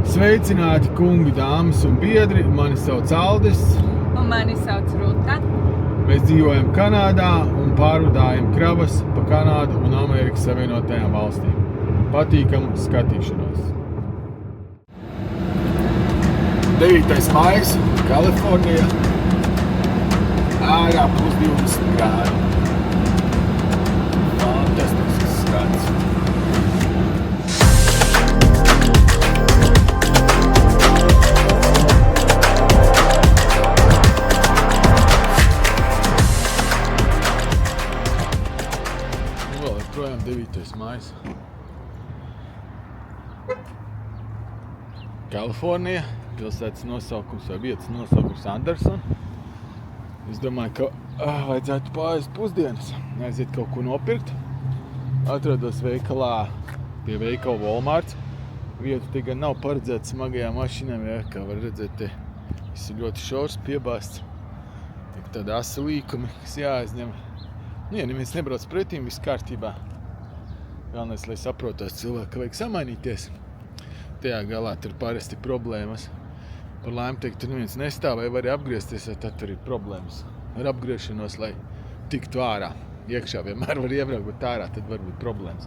Sveicināti, kungi, dāmas un biedri! Mani sauc Aldis. Un mani sauc Ruta. Mēs dzīvojam Kanādā un pārvadājam kravas pa Kanādu un Amerikas Savienotajām valstīm. Patīkamu skatīšanos! 9. maijs, Kalifornija. Ārā plus 20 grādi. Fantastisks skats. Projām 9. maijs. Kalifornija, pilsētas nosaukums vai vietas nosaukums Anderson. Es domāju, ka vajadzētu pāriest pusdienas, aiziet kaut ko nopirkt. Atrados veikalā pie veikala Walmarts. Vietu te gan nav paredzēta smagajām mašīnām, ja, kā var redzēt, viss ir ļoti šaurs, piebāsts. Tādi asi līkumi, kas jāaizņem. Ja neviens nebrauc pretīm, viss kārtībā. Galvenais, lai saprotos cilvēki, ka vajag samainīties. Tajā galā tur parasti problēmas. Par laimi teikt, tur neviens nestāv vai var apgriezties, vai tad tur ir problēmas. Ar apgriešanos, lai tiktu ārā. Iekšā vienmēr var iebraukt, bet ārā tad var būt problēmas.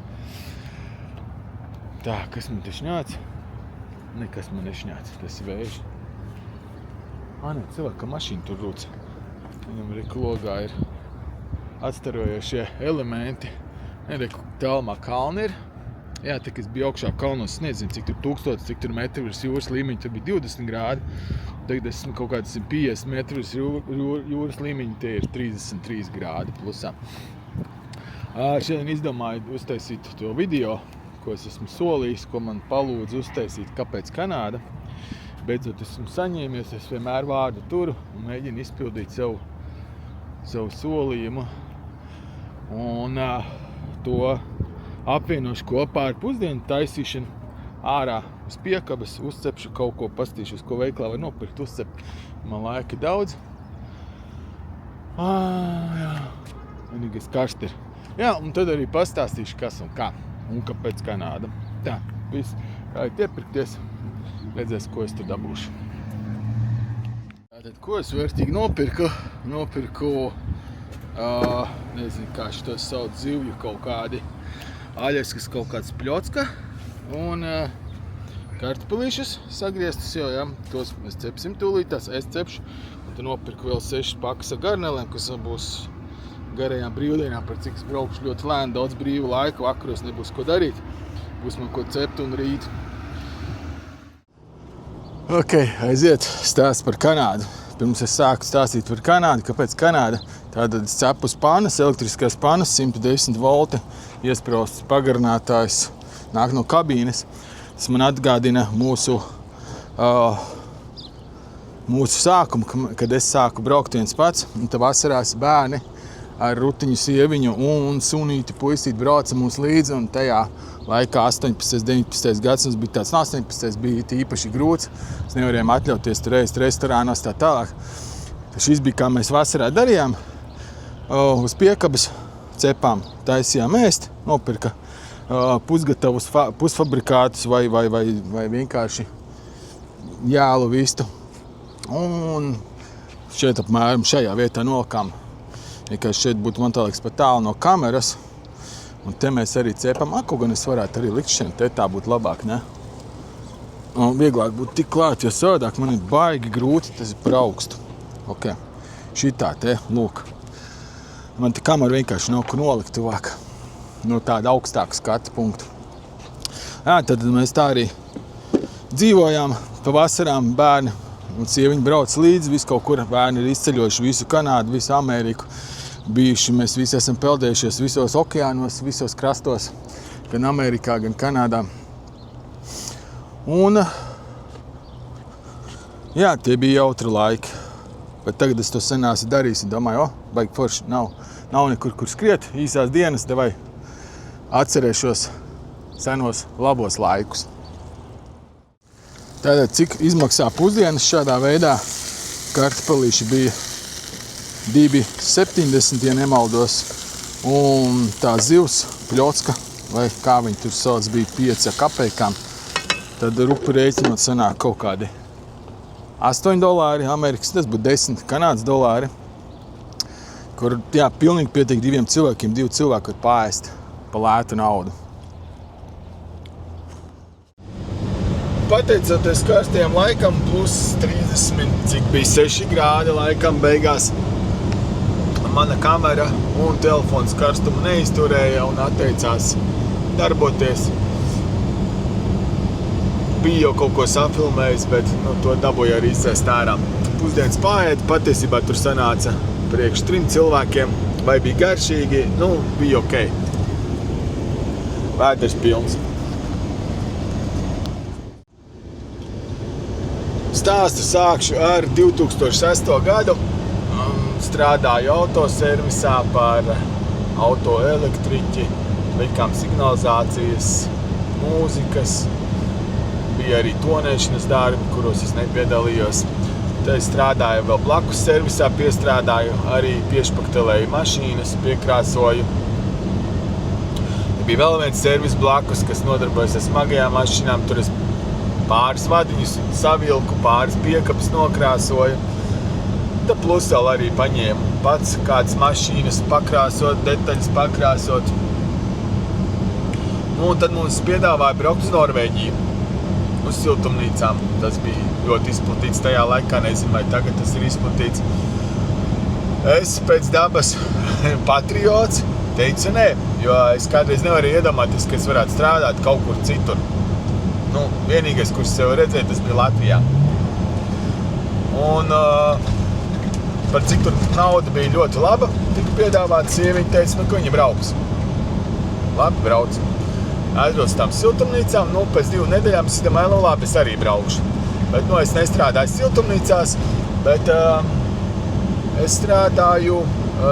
Tā, kas man te šņāc? Nekas man nešņāc, tas ir vējš. Ne, cilvēka mašīna tur rūc. Viņam reklogā ir atstarojošie elementi. Nereku tālumā kalni ir. Jā, tā, kad es biju augšā kalnos, es nezinu, cik tur 1000, cik tur metri virs jūras līmeņa, tur bija 20 grādi. Tagad esmu kaut kāds 50 metri virs jūras līmeņa, tie ir 33 grādi plusā. Šodien izdomāju uztaisīt to video, ko es esmu solījis, ko man palūdz uztaisīt, kāpēc Kanāda. Beidzot esmu saņēmies, es vienmēr vārdu turu un mēģinu izpildīt savu solījumu. Un to apvienošu kopā ar pusdienu taisīšanu ārā uz piekabas, uzcepšu kaut ko, pastīšu, uz ko veiklā var nopirkt, uzcept. Man laika daudz. Jā. Vienīgais karsti ir. Jā, un tad arī pastāstīšu, kas un kā, un kāpēc Kanāda. Tā, viss, kājiet iepirkties, redzēs, ko es tur dabūšu. Tātad, ko es vērtīgi nopirku? Nezinu, kā šitos sauc, zivju kaut kādi aļaskas, kaut kāds pļocka un kartupelīšus sagrieztus jau, ja. Tos mēs cepsim tūlītās, es cepšu. Un tad nopirku vēl 6 pakas ar garnelēm, kas būs garajām brīvdienām, par cik es braukšu ļoti lēni, daudz brīvu laiku, vakaros nebūs ko darīt. Būs man ko cept un rīt. Ok, aiziet stāsts par Kanādu. Pirms es sāku stāstīt par Kanādu, kāpēc Kanāda. Tātad es cepu uz panas, elektriskās panas, 110 volti, iesprausts pagarinātājs, nāk no kabīnes. Tas man atgādina mūsu sākumu, kad es sāku braukt viens pats. Un tad vasarās bērni ar rutiņu sieviņu un sunīti puisīti brauca mums līdzi. Un tajā laikā 18. 19. gads mums bija tāds, 18. bija īpaši grūts. Mēs nevarējām atļauties tur ēst restorānos tā tālāk. Šis bija, kā mēs vasarā darījām. Uz piekabas cepām, taisījām ēst, nopirka pusgatavus pusfabrikātus vai vienkārši jālu vistu. Un šeit apmēram šajā vietā nolikām. Vienkārši šeit būtu, man tā liekas, pat tālu no kameras. Un te mēs arī cepam. Kaut gan es varētu arī likt šeit, te tā būtu labāk, ne? Un vieglāk būtu tik klāt, jo savādāk man ir baigi grūti, tas ir par augstu. Ok, šitā te, lūk. Man te kamera vienkārši nav kur nolikt tuvāk no tāda augstāka skatu punktu. Jā, tad mēs tā arī dzīvojām pa vasarām, bērni un sieviņi brauc līdzi, visu kaut kur. Bērni ir izceļojuši visu Kanādu, visu Ameriku. Bijuši, mēs visi esam peldējušies visos okeānos, visos krastos, gan Amerikā, gan Kanādā. Un jā, tie bija jautri laiki. Bet tagad es to senāsi darīšu, domāju, baigi forši, nav nekur, kur skriet, īsās dienas, devai atcerēšos senos labos laikus. Tātad, cik izmaksā pusdienas šādā veidā, kartupelīši bija 2,70, ja nemaldos, un tā zivs, pļocka, vai kā viņi tur sauc, bija 5 kapeikām. tad rupu rēķinot sanāk kaut kādi $8 Amerikas, tas būtu 10 Kanādas dolāri, kur, jā, pilnīgi pietiek 2 cilvēkiem, 2 cilvēki var paēst pa lētu naudu. Pateicoties karstajam laikam, plus 30, cik bija 6 grādi laikam beigās, mana kamera un telefons karstumu neizturēja un atteicās darboties. Bija jau kaut ko safilmējis, bet to dabūja arī izcēst ārā. Pusdienas paēd, patiesībā tur sanāca priekš 3 cilvēkiem, vai bija garšīgi, bija ok. Vēders pilns. Stāstu sākšu ar 2006. gadu. Strādāju autoservisā par autoelektriķi, likām signalizācijas, mūzikas, bija arī tonēšanas darbi, kuros es nepiedalījos. Tad es strādāju vēl blakus servisā, piestrādāju, arī piešpaktelēju mašīnas, piekrāsoju. Bija vēl viens servis blakus, kas nodarbojas ar smagajām mašīnām, tur es pāris vadiņus savilku, pāris piekapes nokrāsoju. Tad plus vēl arī paņēmu pats kādas mašīnas pakrāsot, detaļas pakrāsot. Un tad mums piedāvāja braukt uz Norvēģiju, uz siltumnīcām. Tas bija ļoti izplatīts tajā laikā, nezinu, vai tagad tas ir izplatīts. Es pēc dabas patriots teicu nē, jo es kādreiz nevarēju iedomāties, ka es varētu strādāt kaut kur citur. Vienīgais, kurš sev redzēja, tas bija Latvijā. Un par cik tur nauda bija ļoti laba, tika piedāvāta sieviņa, teica, ka viņa brauks. Labi, brauc. Aizbrauc tām siltumnīcām, pēc 2 nedēļām es domāju, labi, es arī braukšu. Bet, es nestrādāju siltumnīcās, bet es strādāju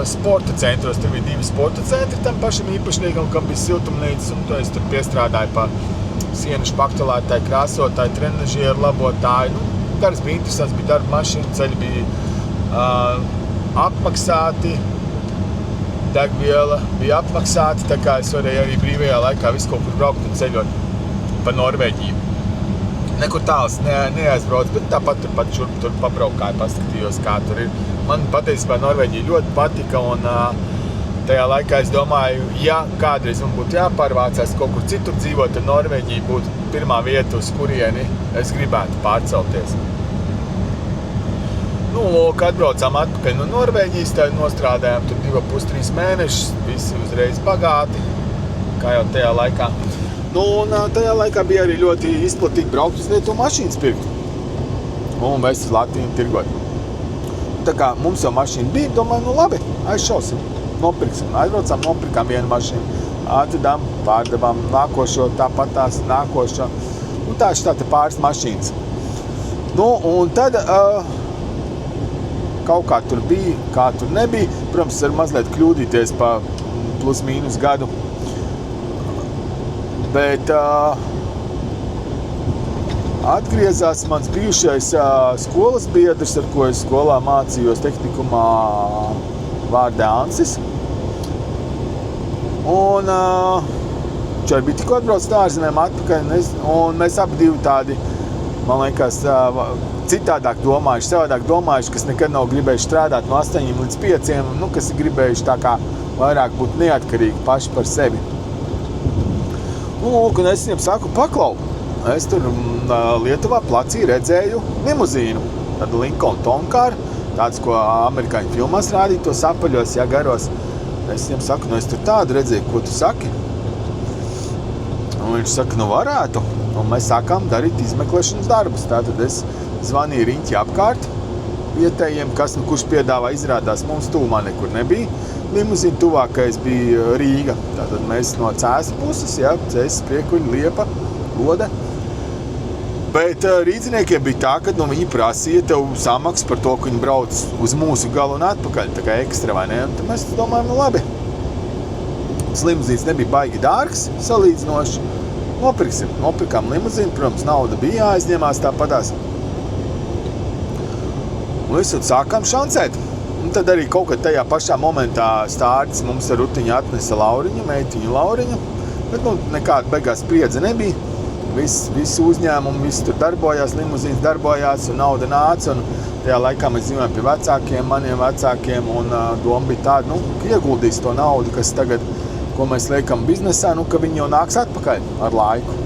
sporta centros. Tur bija 2 sporta centri tam pašam īpašniekam, kam bija siltumnīcas, un to es tur piestrādāju pa sienu špaktelētāji, krāsotāji, trenažieru labotāji. Darbs bija interesants, bija darba mašīna, ceļi bija apmaksāti, degviela bija apmaksāta, tā kā es varēju arī brīvajā laikā visu kaut kur braukt un ceļot pa Norvēģiju. Nekur tāls neaizbrauc, bet tāpat tur pabraukāju, paskatījos, kā tur ir. Man patiesībā Norvēģija ļoti patika, un tajā laikā es domāju, ja kādreiz man būtu jāpārvācās kaut kur citur dzīvot, tad Norvēģija būtu pirmā vieta, uz kurieni es gribētu pārcelties. Lūk, atbraucām atpakaļ no Norvēģijas, tad nostrādājām tur 2,5–3 mēnešus, visi uzreiz bagāti, kā jau tajā laikā. Un tajā laikā bija arī ļoti izplatīti braukt uz vietu mašīnas pirkt un vest uz Latviju tirgot. Tā kā mums jau mašīna bija, domāju, labi, aizšausim. Nopirksim. Aizbraucām, nopirkām vienu mašīnu, atvedām, pārdevām nākošo, tāpatās nākošo. Tā pāris mašīnas. Un tad kaut kā tur bija, kā tur nebija. Protams, var mazliet kļūdīties pa plus mīnus gadu. Bet atgriezās mans bijušais skolas biedrs, ar ko es skolā mācījos tehnikumā vārdā Ansis. Un viņš arī bija tikko atbraucis ārzemēm atpakaļ, un mēs abi divi tādi, man liekas, citādāk domājuši, savādāk domājuši, kas nekad nav gribējuši strādāt no 8 līdz 5, kas ir gribējuši tā kā vairāk būt neatkarīgi paši par sevi. Un es viņam saku, paklau, es tur Lietuvā placī redzēju limuzīnu, tādu Lincoln Tonkaru, tāds, ko amerikāņu filmās rādīja, tos apaļos, garos. Es viņam saku, es tur tādu redzēju, ko tu saki? Un viņš saka, varētu. Un mēs sākām darīt izmeklēšanas darbus. Tātad es zvanīju riņķi apkārt vietējiem, kurš piedāvā, izrādās, mums tuvumā nekur nebija. Limuzīna tuvākais bija Rīga. Tātad mēs no Cēsu puses, Cēsis, Priekuļi, Liepa, Lode. Bet rīdziniekiem bija tā, ka viņi prasīja tev samaksu par to, ka viņi brauc uz mūsu galu un atpakaļ, tā kā ekstra, vai ne? Un tad mēs domājam, labi. Limuzīns nebija baigi dārgs, salīdzinoši. Nopirkām limuzīnu, protams, nauda bija jāizņemās tāpatās. Un visur sākām šancēt. Un tad arī kaut kad tajā pašā momentā stārķis mums ar rutiņu atnesa Lauriņu, meitiņu Lauriņu, bet nekāda beigās spriedze nebija. visi uzņēmumi, visi tur darbojās, limuzīnas darbojās un nauda nāca. Un tajā laikā mēs dzīvojam pie vecākiem, maniem vecākiem, un doma bija tāda, ka ieguldīs to naudu, kas tagad, ko mēs liekam biznesā, ka viņi jau nāks atpakaļ ar laiku.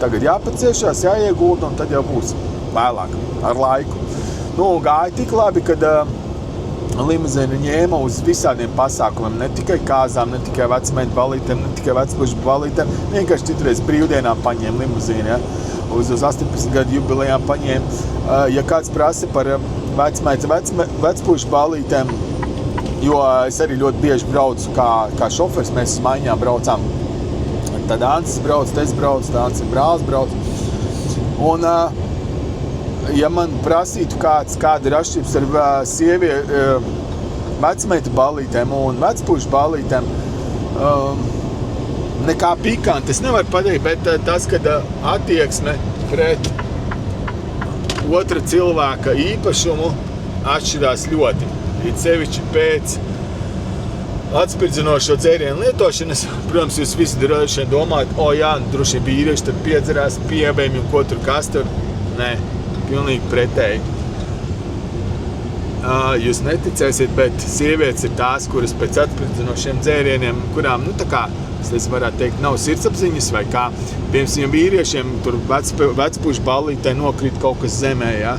Tagad jāpaciešās, jāiegulda, un tad jau būs vēlāk, ar laiku. Gāja tik labi, kad limuzīna ņēma uz visādiem pasākumiem, ne tikai kāzām, ne tikai vecmeitu balītēm, ne tikai vecpušu balītēm, vienkārši citreiz brīvdienām paņēma limuzīnu, ja? Uz 18 gadu jubilejām paņēma. Ja kāds prasa par vecmeitu, vecpušu balītēm, jo es arī ļoti bieži braucu kā šofers, mēs uz maiņām braucām. Tad Ancis brauc, es braucu, tad Ancis brālis brauc. Un ja man prasītu kāda ir atšķirības ar vecmeitu balītēm un vecpušu balītēm, nekā pikanti, es nevaru pateikt, bet tas, kad attieksme pret otra cilvēka īpašumu atšķirās ļoti. It sevišķi pēc atspirdzinošo dzērienu lietošanas, protams, jūs visi droši vien domājat, droši vien vīrieši tad piedzerās piebēmi un ko tur kas tur. Nē. Pilnīgi pretēji. Jūs neticēsiet, bet sievietes ir tās, kuras pēc atspirdzinošiem dzērieniem, kurām, es varētu teikt, nav sirdsapziņas vai kā. Piemēram, vīriešiem tur vecpušu ballītē nokrīt kaut kas zemē, ja?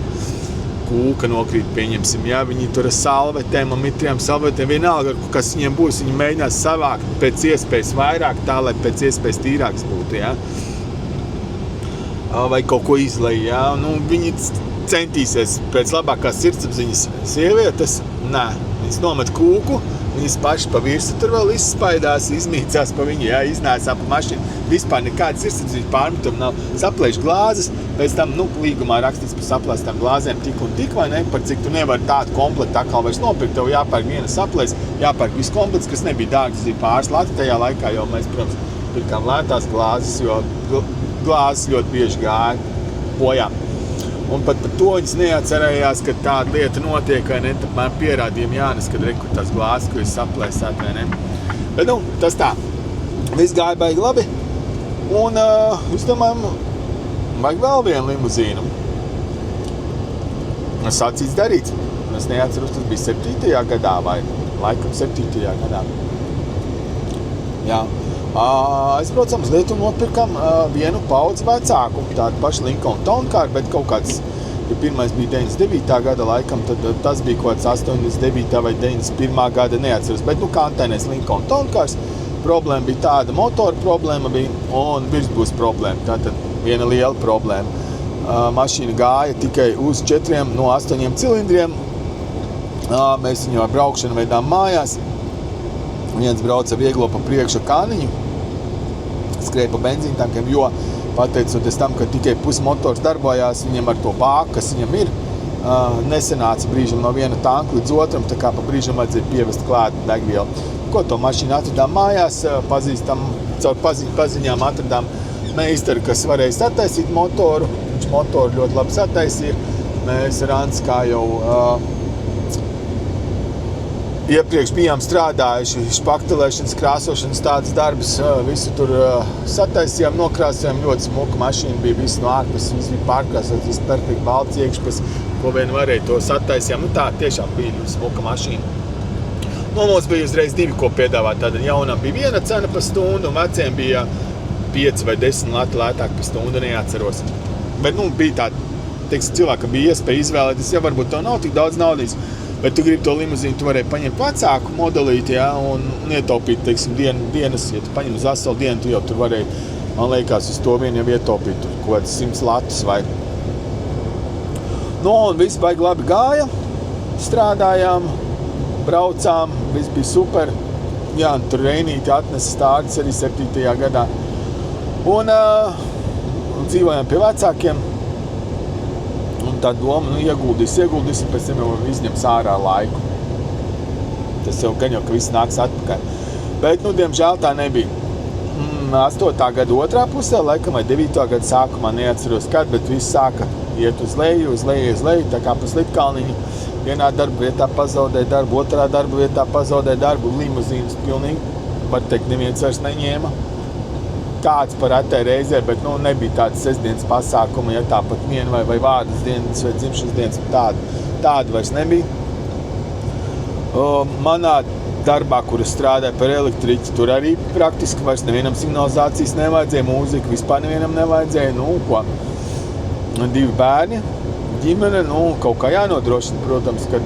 Kūka nokrīt, pieņemsim, ja? Viņi tur ar salvetēm un mitriem salvetēm, vienalga, kas viņiem būs, viņi mēģinās savākt pēc iespējas vairāk, tā, lai pēc iespējas tīrāks būtu, ja? Vai kaut ko izlej, ja? Viņi centīsies pēc labākās sirdsapziņas sievietes, nē, viņas nomet kūku, viņas paši pa virsu tur vēl izspaidās, izmīcās pa viņu, ja? Iznēsā pa mašīnu, vispār nekāda sirdsapziņas pārmetuma nav, saplēš glāzes, pēc tam, līgumā rakstīts par saplēstām glāzēm tik un tik, vai ne, par cik tu nevari tādu komplektu atkal vairs nopirkt, tev jāpērk viena saplēs, jāpērk viss komplekts, kas nebija dārgs, bija pāris lati tajā laikā, jo mēs, protams, pirkām lētās glāzes, jo glāzes ļoti bieži gāja bojā. Un pat par to viņas neatcerējās, ka tāda lieta notiek, vai ne, tad man pierādījumi Jānis, kad rekur tās glāzes, ko jūs saplēsāt, vai ne. Bet, tas tā. Viss gāja baigi labi. Un, es domāju, vajag vēl vienu limuzīnu. Sacīts darīts. Es neatceros, tas bija 7. gadā vai laikam 7. gadā. Jā. Aizbraucam uz Lietuvu un nopirkam vienu paudzi vecāku, tādu pašu Lincoln Town Car, bet kaut kāds, ja pirmais bija 99. gada laikam, tad tas bija kaut kāds 89. vai 91. gada, neatceros, bet kā antēnēs Lincoln Town Cars, problēma bija tāda, motora problēma bija un virsbūs problēma, tātad viena liela problēma. Mašīna gāja tikai uz 4 no 8 cilindriem, mēs viņu ar braukšanu veidām mājās, viens brauca vieglo pa priekšu kāniņu, skrēja pa benzīntankiem, jo pateicoties tam, ka tikai pusmotors darbojās, viņam ar to bāku, kas viņam ir, nesenāca brīžam no viena tanka līdz otram, tā kā pa brīžam vajadzēja pievest klāt degvielu. Ko to mašīnu atradām mājās, caur paziņām atradām meistaru, kas varēja sataisīt motoru, viņš motoru ļoti labi sataisīja. Mēs ar Anci kā jau iepriekš bijām strādājuši špaktelēšanas, krāsošanas tādas darbus, visu tur sataisījām, nokrāsījām, ļoti smuka mašīna bija, viss no ārpus, viss bija pārkrāsot, viss perfekti balts iekšpus, ko vien varēja to sataisījām, tā tiešām bija ļoti smuka mašīna. Mums bija uzreiz 2, ko piedāvāt, tāda jaunam bija 1 cena pa stundu, un veciem bija 5 vai 10 lati lētāk pa stundu, neatceros. Bet, bija tāda, cilvēkam bija iespēja izvēlēties, ja varbūt tev nav tik daudz naudīs, bet tu gribi to limuzīnu, tu varēji paņemt vecāku modelīti, ja, un ietaupīt, dienas, ja tu paņem uz veselu dienu, tu jau tur varēji, man liekas, uz to vien jau ietaupīt, tur kaut kāds 100 latus vai. Un viss baigi labi gāja, strādājām, braucām, viss bija super. Jā, tur Reinīti atnesa stārdes arī 7. gadā. Un dzīvojām pie vecākiem. Un tā doma, ieguldīs, pēc tam jau izņems ārā laiku. Tas jau gan jau, ka viss nāks atpakaļ. Bet, diemžēl tā nebija. 8. gada otrā pusē, laikam, vai 9. gada sākumā, neatceros kad, bet viss sāka iet uz leju, tā kā pa slitkalniņu. Vienā darba vietā pazaudēja darbu, otrā darba vietā pazaudēja darbu, limuzīnas pilnīgi, var teikt, neviens vairs neņēma. kāds par retai reizē, bet nebija tāds sestdienas pasākumi, ja tāpat viena vai vārdas dienas vai dzimšanas dienas, tāda vairs nebija. Manā darbā, kur es strādāju par elektriķi, tur arī praktiski vairs nevienam signalizācijas nevajadzēja, mūzika vispār nevienam nevajadzēja, ko? 2 bērni, ģimene, kaut kā jānodrošina, protams, kad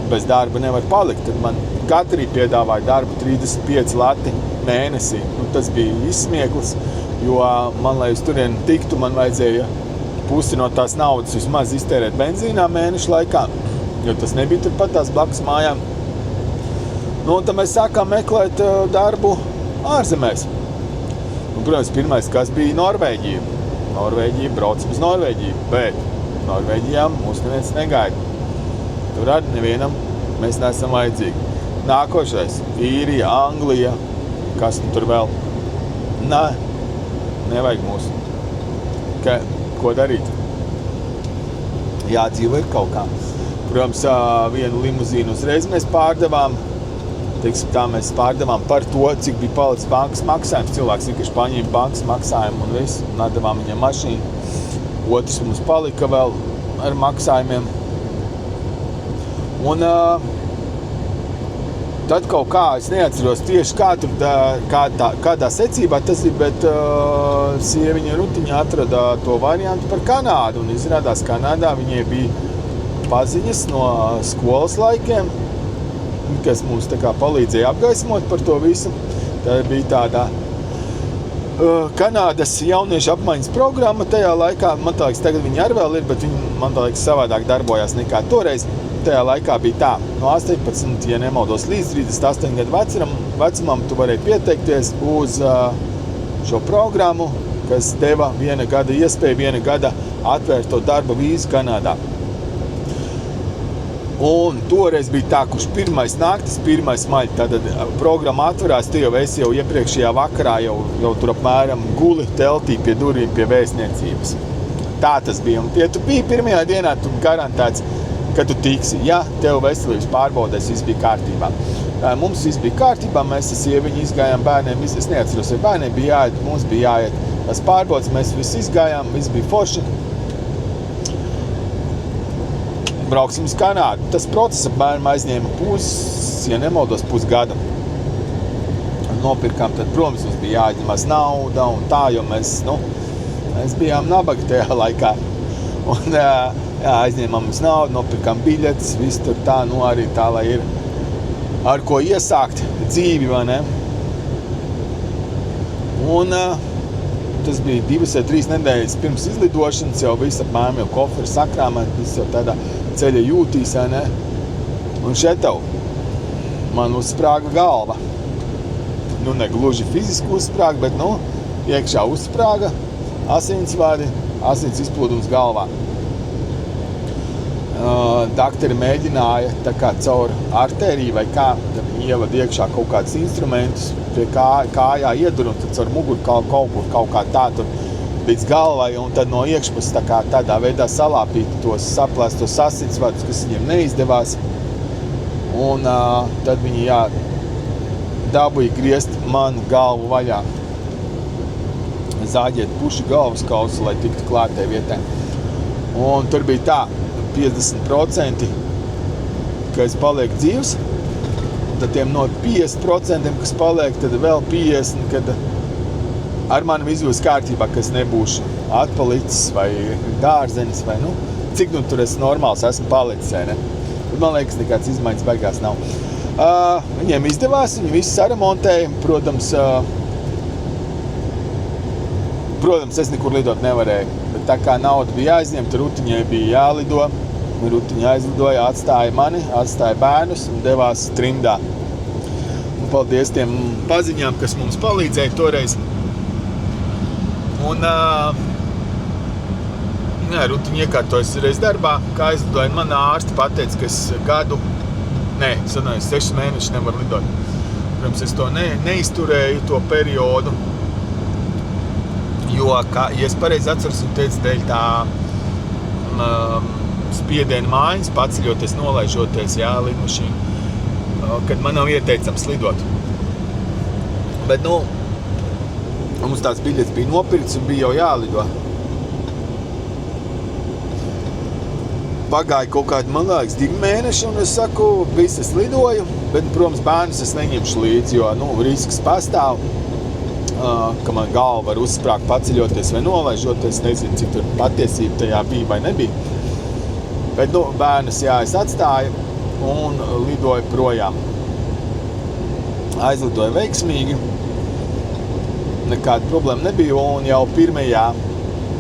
bez darba nevar palikt, tad man Katrī piedāvāja darbu 35 lati mēnesī. Tas bija izsmieklis, jo man, lai uz turieni tiktu, man vajadzēja pusi no tās naudas vismaz iztērēt benzīnā mēnešu laikā, jo tas nebija turpat tās blakus mājām. Tad mēs sākām meklēt darbu ārzemēs. Protams, pirmais, kas bija Norvēģija. Norvēģija, braucam uz Norvēģiju, bet Norvēģijā mūs neviens negaida. Tur arī nevienam mēs neesam vajadzīgi. Nākošais, Īrija, Anglija, kas tur vēl? Nevajag mūs. Ko darīt? Jādzīvo ir kaut kā. Protams, vienu limuzīnu uzreiz mēs pārdevām. Mēs pārdevām par to, cik bija palicis bankas maksājums. Cilvēks vienkārši paņēma bankas maksājumu un visu, un atdevām viņam mašīnu. Otrs mums palika vēl ar maksājumiem. Un tad kaut kā, es neatceros tieši kādā secībā tas ir, bet sieviņa Rutiņa atrada to variantu par Kanādu. Un izrādās, Kanādā viņai bija paziņas no skolas laikiem, kas mums tā kā palīdzēja apgaismot par to visu. Tā bija tāda Kanādas jauniešu apmaiņas programma tajā laikā. Man liekas, tagad viņi arī vēl ir, bet viņi, man liekas, savādāk darbojās nekā toreiz. Tajā laikā bija tā, no 18, ja nemaldos, līdz 38 gadu vecumam tu varēji pieteikties uz šo programmu, kas deva viena gada atvērt to darba vīzu Kanādā. Un toreiz bija tā, kurš pirmais naktis, pirmais maļ, tad programma atverās, tu jau esi iepriekšējā vakarā, jau tur apmēram guli teltī pie durvīm pie vēstniecības. Tā tas bija, un ja tu biji pirmajā dienā, tu garantēts, ka tu tiksi, ja tev veselības pārbaudēs viss bija kārtībā. Mums viss bija kārtībā, mēs ar sieviņu izgājām bērniem, es neatceros, vai bērniem bija jāiet, mums bija jāiet. Tas pārbaudas, mēs visi izgājām, viss bija forši. Brauksim uz Kanādu. Tas process apmēram aizņēma pusgada. Nopirkām, tad, protams, mums bija jāņemās nauda un tā, jo mēs bijām nabagi tajā laikā. Un aizņēmām mums naudu, nopirkām biļetes, viss tur tā, arī tā, lai ir ar ko iesākt dzīvi, vai ne? Un tas bija 2 vai 3 nedēļas pirms izlidošanas, jau viss apmēram jau koferi sakrāmēt, viss jau tādā ceļa jūtīs, vai ne? Un šeit tev man uzsprāga galva. Ne gluži fiziski uzsprāga, bet, iekšā uzsprāga asinsvadi, asins izplūdums galvā. Dakteri mēģināja tā kā caur artēriju vai kā, tad viņi ievada iekšā kaut kādus instrumentus, pie kājā iedur un tad caur muguru kaut kā tā tur līdz galvai un tad no iekšpuses tādā veidā salāpīt tos saplēstos asinsvadus, kas viņiem neizdevās. Un tad viņi dabūja griezt man galvu vaļā. Zāģēt puši galvas kausu, lai tiktu klātai vietai. Un tur bija tā, 50%, ka es palieku dzīvs, tad tiem no 50%, kas paliek, tad vēl 50%, kad ar mani viss būs kārtībā, ka es nebūšu atpalicis vai dārzenis, vai cik tur es normāls esmu palicis, vai ne? Tad, man liekas, nekāds izmaiņas beigās nav. Viņiem izdevās, viņi visu saremontēja, Protams, es nekur lidot nevarēju, bet tā kā nauda bija jāizņemta, Rutiņai bija jālido. Rutiņa aizlidoja, atstāja mani, atstāja bērnus un devās trimdā. Un paldies tiem paziņām, kas mums palīdzēja toreiz. Un Rutiņa iekārtojas reiz darbā, kā aizlidoja. Man ārsti pateica, ka es 6 mēnešus nevaru lidot. Protams, es to neizturēju, to periodu. Jo, ja es pareizi atceros, un teicu, dēļ tā spiediena mājas, paceļoties, nolaižoties, lidmašīnu, kad man nav ieteicams lidot. Bet, Un mums tās biļetes bija nopirkts un bija jau jālido. Pagāja kaut kādi, man liekas, 2 mēneši, un es saku, viss es lidoju, bet, protams, bērnus es neņemšu līdzi, jo, risks pastāv, ka man galva var uzsprāgt paceļoties vai nolaižoties, nezinu, cik tur patiesība tajā bija vai nebija. Bet, bērnus, es atstāju un lidoju projām. Aizlidoju veiksmīgi, nekāda problēma nebija, un jau pirmajā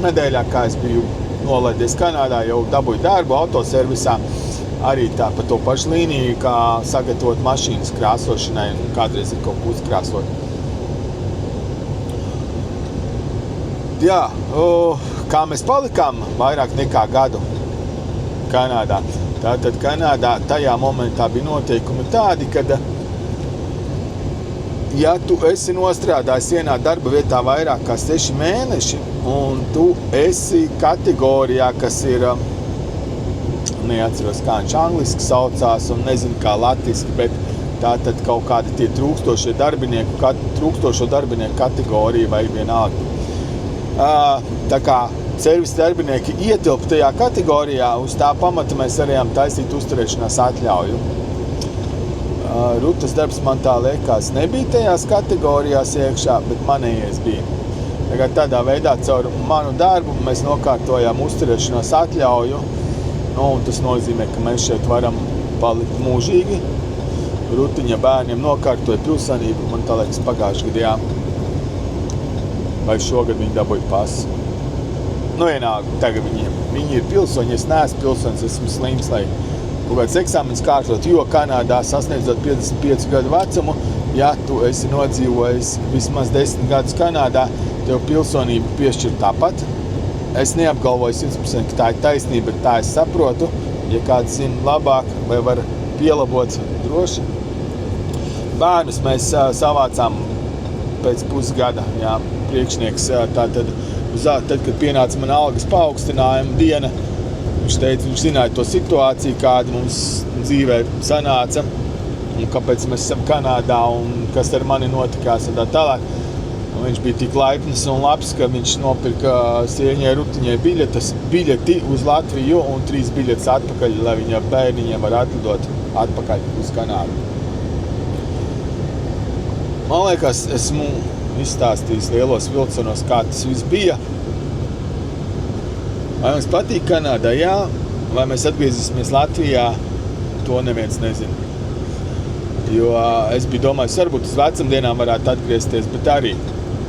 nedēļā, kā es biju nolaidies Kanādā, jau dabūju darbu autoservisā, arī tā pa to pašu līniju, kā sagatavot mašīnas krāsošanai, un kādreiz ir kaut ko uzkrāsot. Jā, kā mēs palikām vairāk nekā gadu Kanādā. Tātad Kanādā tajā momentā bija noteikumi tādi, kad ja tu esi nostrādājis vienā darba vietā vairāk kā 6 mēneši, un tu esi kategorijā, kas ir, neatceros, kā viņš angliski saucās, un nezinu, kā latviski, bet tātad kaut kādi tie trūkstošo darbinieku kategorija vai vienalga. Tā kā servisa darbinieki ietilp tajā kategorijā, uz tā pamata mēs varējām taisīt uzturēšanās atļauju. Rutas darbs man tā liekas nebija tajās kategorijās iekšā, bet manējais bija. Tādā veidā caur manu darbu mēs nokārtojām uzturēšanās atļauju, un tas nozīmē, ka mēs šeit varam palikt mūžīgi. Rutiņa bērniem nokārtoja pilsonību, man tā liekas pagājušajā gadā, vai šogad viņi dabūja pasu. Vienalga, tagad viņi ir pilsoņi, es neesmu pilsonis, esmu slims, lai kaut kāds eksāmenis kārtot, jo Kanādā sasniedzot 55 gadu vecumu, ja tu esi nodzīvojis vismaz 10 gadus Kanādā, tev pilsonība piešķir tāpat. Es neapgalvoju 100%, ka tā ir taisnība, bet tā es saprotu. Ja kāds zina labāk vai var pielabot droši. Bērnus mēs savācām pēc pusgada, priekšnieks tātad, tad, kad pienāca man algas paaugstinājuma diena, viņš teica, viņš zināja to situāciju, kāda mums dzīvē sanāca, un kāpēc mēs esam Kanādā, un kas ar mani notikās, un tā tālāk. Un viņš bija tik laipnis un labs, ka viņš nopirka sieviņai Rutiņai biļeti uz Latviju un 3 biļetes atpakaļ, lai viņa bērniņiem var atlidot atpakaļ uz Kanādu. Man liekas, esmu izstāstījis lielos vilcienos, kā tas viss bija. Vai mums patīk Kanādā? Jā. Vai mēs atgriezīsimies Latvijā? To neviens nezina. Jo es biju domājis, varbūt uz vecumdienām varētu atgriezties, bet arī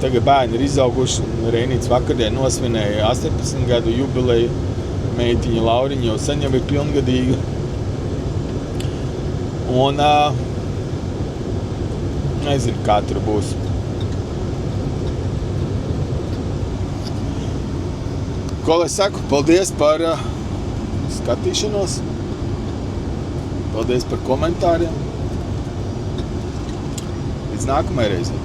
tagad bērni ir izauguši. Reinīts vakardien nosvinēja 18 gadu jubileju. Meitiņa Lauriņa jau sen jau ir pilngadīga. Un nezinu, kā tur būs. Ko lai saku? Paldies par skatīšanos. Paldies par komentāriem. Līdz nākamajai reizei.